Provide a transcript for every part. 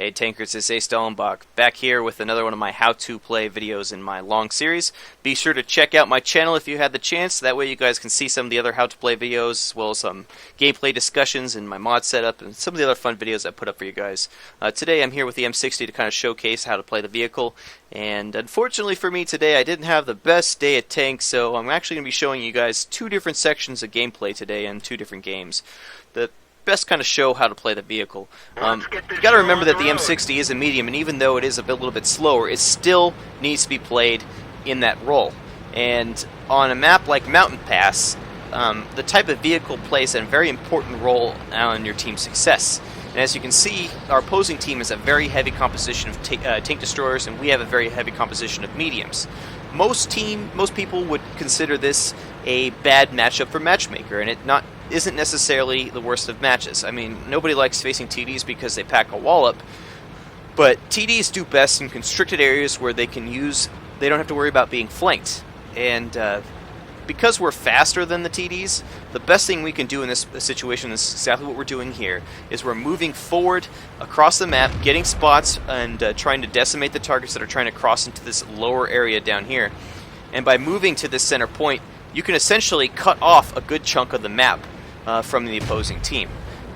Hey Tankers, it's Ace Stellenbach, back here with another one of my how-to play videos in my long series. Be sure to check out my channel if you had the chance, that way you guys can see some of the other how-to play videos, as well as some gameplay discussions and my mod setup, and some of the other fun videos I put up for you guys. Today I'm here with the M60 to kind of showcase how to play the vehicle, and unfortunately for me today I didn't have the best day at tank, so I'm actually going to be showing you guys two different sections of gameplay today in two different games. The best kind of show how to play the vehicle. You got to remember that the M60 is a medium, and even though it is a little bit slower, it still needs to be played in that role. And on a map like Mountain Pass, the type of vehicle plays a very important role on your team's success. And as you can see, our opposing team is a very heavy composition of tank destroyers, and we have a very heavy composition of mediums. Most people would consider this a bad matchup for Matchmaker, and it isn't necessarily the worst of matches. I mean, nobody likes facing TDs because they pack a wallop, but TDs do best in constricted areas where they don't have to worry about being flanked. And because we're faster than the TDs, the best thing we can do in this situation, this is exactly what we're doing here, is we're moving forward across the map, getting spots, and trying to decimate the targets that are trying to cross into this lower area down here. And by moving to this center point, you can essentially cut off a good chunk of the map from the opposing team.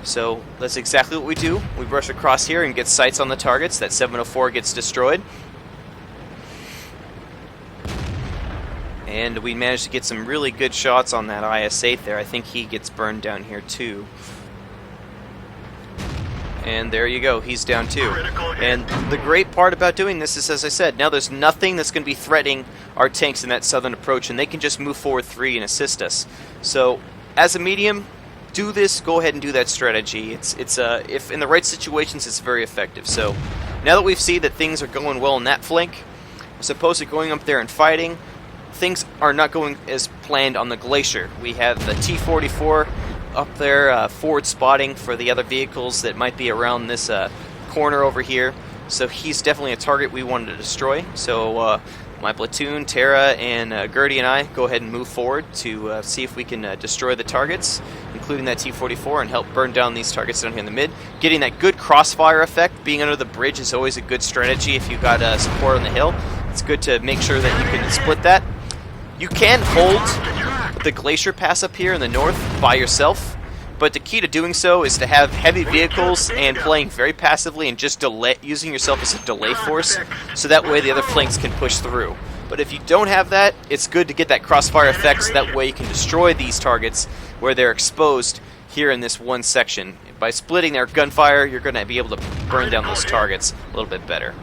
So that's exactly what we do. We brush across here and get sights on the targets. That 704 gets destroyed. And we managed to get some really good shots on that IS-8 there. I think he gets burned down here too. And there you go, he's down too. And the great part about doing this is, as I said, now there's nothing that's going to be threatening our tanks in that southern approach, and they can just move forward 3 and assist us. So, as a medium, do this, go ahead and do that strategy. If in the right situations, it's very effective. So, now that we've seen that things are going well in that flank, as opposed to going up there and fighting, things are not going as planned on the Glacier. We have the T-44 up there forward spotting for the other vehicles that might be around this corner over here. So he's definitely a target we wanted to destroy. So my platoon, Tara, and Gertie and I go ahead and move forward to see if we can destroy the targets, including that T-44, and help burn down these targets down here in the mid. Getting that good crossfire effect, being under the bridge is always a good strategy if you've got support on the hill. It's good to make sure that you can split that. You can hold the Glacier Pass up here in the north by yourself, but the key to doing so is to have heavy vehicles and playing very passively and just using yourself as a delay force, so that way the other flanks can push through. But if you don't have that, it's good to get that crossfire effect, so that way you can destroy these targets where they're exposed here in this one section. By splitting their gunfire, you're going to be able to burn down those targets a little bit better.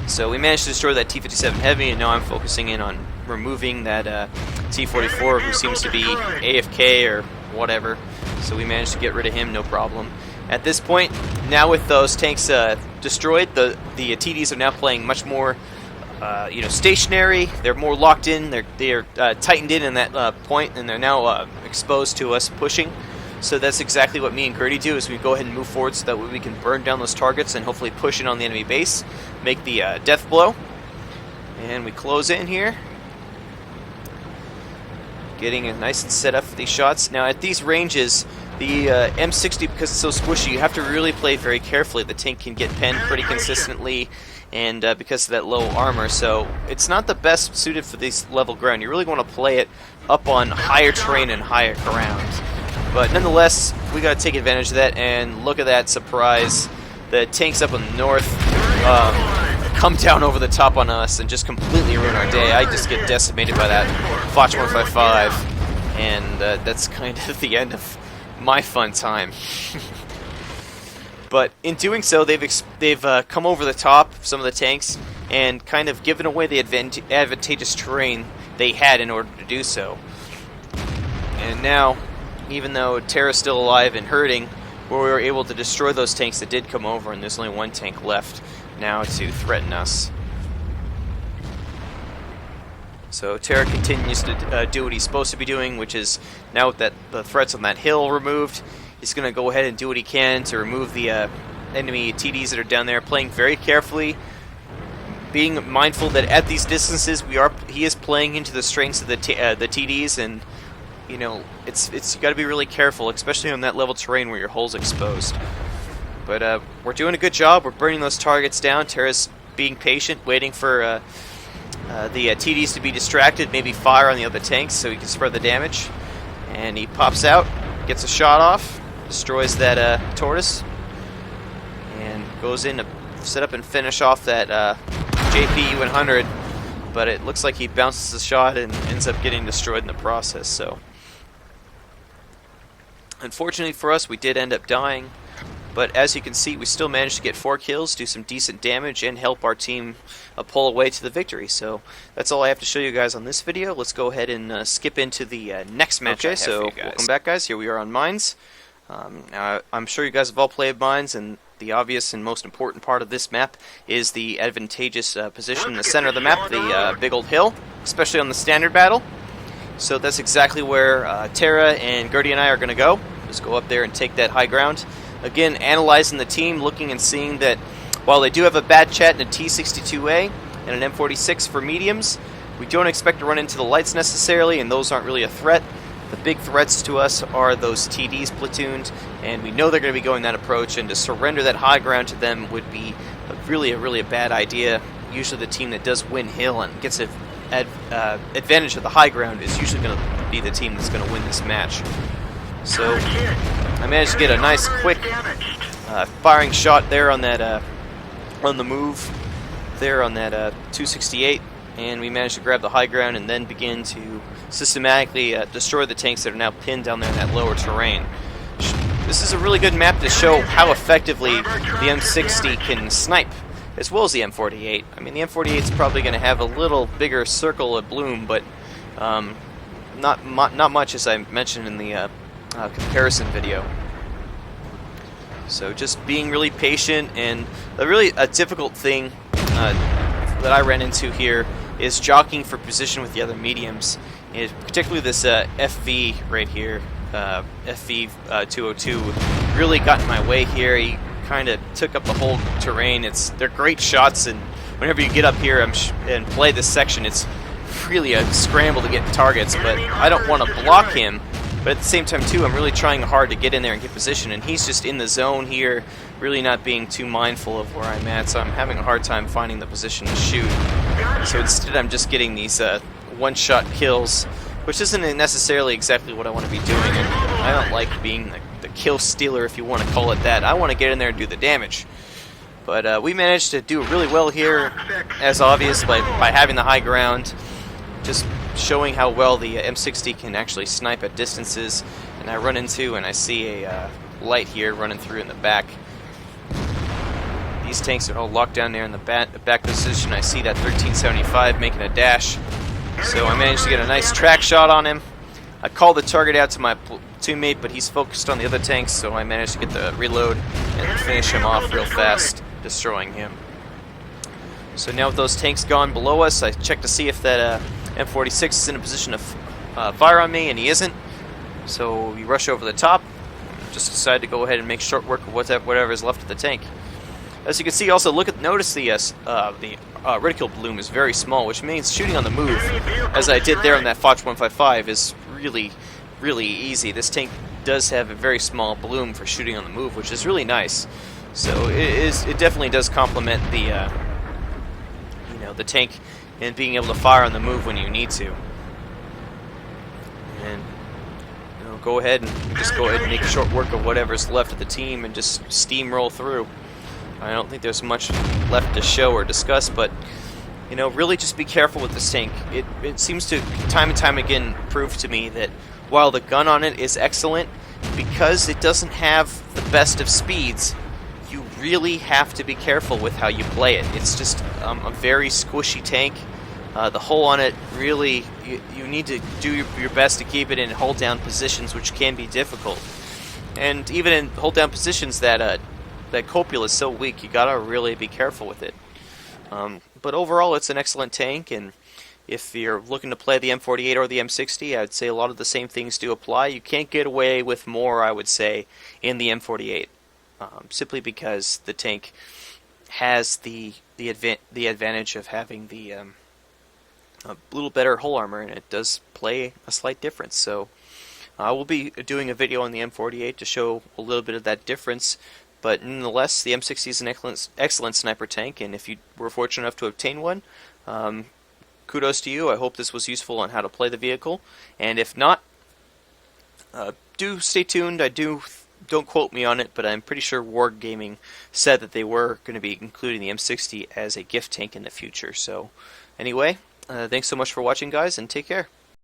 So we managed to destroy that T-57 Heavy, and now I'm focusing in on removing that T-44, who seems to be AFK or whatever. So we managed to get rid of him, no problem. At this point, now with those tanks destroyed, the TDs are now playing much more stationary. They're more locked in. They're tightened in that point, and they're now exposed to us pushing. So that's exactly what me and Gertie do, is we go ahead and move forward so that way we can burn down those targets and hopefully push in on the enemy base, make the death blow. And we close in here, getting it nice and set up for these shots. Now at these ranges, the M60, because it's so squishy, you have to really play very carefully. The tank can get penned pretty consistently, and because of that low armor, so it's not the best suited for this level ground. You really want to play it up on higher terrain and higher ground. But nonetheless, we got to take advantage of that, and look at that surprise. The tanks up in the north come down over the top on us and just completely ruin our day. I just get decimated by that Foch 155, and that's kind of the end of my fun time. But in doing so, they've come over the top, some of the tanks, and kind of given away the advantageous terrain they had in order to do so. And now, even though Tara's still alive and hurting, we were able to destroy those tanks that did come over, and there's only one tank left now to threaten us. So Tara continues to do what he's supposed to be doing, which is, now with the threats on that hill removed, he's going to go ahead and do what he can to remove the enemy TDs that are down there, playing very carefully, being mindful that at these distances he is playing into the strengths of the TDs, and you know, it's you got to be really careful, especially on that level terrain where your hull's exposed. But we're doing a good job. We're burning those targets down. Terra's being patient, waiting for the TDs to be distracted, maybe fire on the other tanks so he can spread the damage. And he pops out, gets a shot off, destroys that tortoise, and goes in to set up and finish off that JP 100. But it looks like he bounces the shot and ends up getting destroyed in the process. So, unfortunately for us, we did end up dying. But as you can see, we still managed to get 4 kills, do some decent damage, and help our team pull away to the victory. So that's all I have to show you guys on this video. Let's go ahead and skip into the next match. Okay, so welcome back, guys. Here we are on Mines. Now, I'm sure you guys have all played Mines, and the obvious and most important part of this map is the advantageous position in the center of the map, the big old hill, especially on the standard battle. So that's exactly where Terra and Gertie and I are going to go. Just go up there and take that high ground. Again, analyzing the team, looking and seeing that while they do have a bad chat and a T62A and an M46 for mediums, we don't expect to run into the lights necessarily, and those aren't really a threat. The big threats to us are those TDs platooned, and we know they're going to be going that approach, and to surrender that high ground to them would be really a bad idea. Usually the team that does win hill and gets an advantage of the high ground is usually going to be the team that's going to win this match. So I managed to get a nice quick firing shot there on that on the move there on that 268, and we managed to grab the high ground and then begin to systematically destroy the tanks that are now pinned down there in that lower terrain. This is a really good map to show how effectively the M60 can snipe, as well as the M48. I mean, the M48 is probably going to have a little bigger circle of bloom, but not much, as I mentioned in the comparison video. So just being really patient, and a difficult thing that I ran into here is jockeying for position with the other mediums, and particularly this FV right here, FV 202, really got in my way here. He kind of took up the whole terrain. They're great shots, and whenever you get up here and play this section, it's really a scramble to get targets, but I don't want to block him. But at the same time, too, I'm really trying hard to get in there and get position, and he's just in the zone here, really not being too mindful of where I'm at, so I'm having a hard time finding the position to shoot. So instead, I'm just getting these one-shot kills, which isn't necessarily exactly what I want to be doing. And I don't like being the kill stealer, if you want to call it that. I want to get in there and do the damage. But we managed to do really well here, as obvious, by having the high ground, just showing how well the M60 can actually snipe at distances. And I run into, and I see a light here running through in the back. These tanks are all locked down there in the back position. I see that 1375 making a dash. So I managed to get a nice track shot on him. I called the target out to my teammate, but he's focused on the other tanks, so I managed to get the reload and finish him off real fast, destroying him. So now with those tanks gone below us, I checked to see if that M46 is in a position to fire on me, and he isn't. So we rush over the top. Just decided to go ahead and make short work of whatever is left of the tank. As you can see, also notice the reticle bloom is very small, which means shooting on the move, as I did there on that Foch 155, is really easy. This tank does have a very small bloom for shooting on the move, which is really nice. So it definitely does complement the the tank and being able to fire on the move when you need to. And go ahead and make short work of whatever's left of the team and just steamroll through. I don't think there's much left to show or discuss, but really just be careful with this tank. It seems to time and time again prove to me that while the gun on it is excellent, because it doesn't have the best of speeds, you really have to be careful with how you play it. It's just a very squishy tank. The hull on it, really, you need to do your best to keep it in hold down positions, which can be difficult. And even in hold down positions that copula is so weak, you gotta really be careful with it. But overall, it's an excellent tank, and if you're looking to play the M48 or the M60, I'd say a lot of the same things do apply. You can't get away with more, I would say, in the M48, simply because the tank has the advantage of having the a little better hull armor, and it does play a slight difference. So I will be doing a video on the M48 to show a little bit of that difference. But nonetheless, the M60 is an excellent sniper tank, and if you were fortunate enough to obtain one, kudos to you. I hope this was useful on how to play the vehicle. And if not, do stay tuned. Don't quote me on it, but I'm pretty sure Wargaming said that they were going to be including the M60 as a gift tank in the future. So anyway, thanks so much for watching, guys, and take care.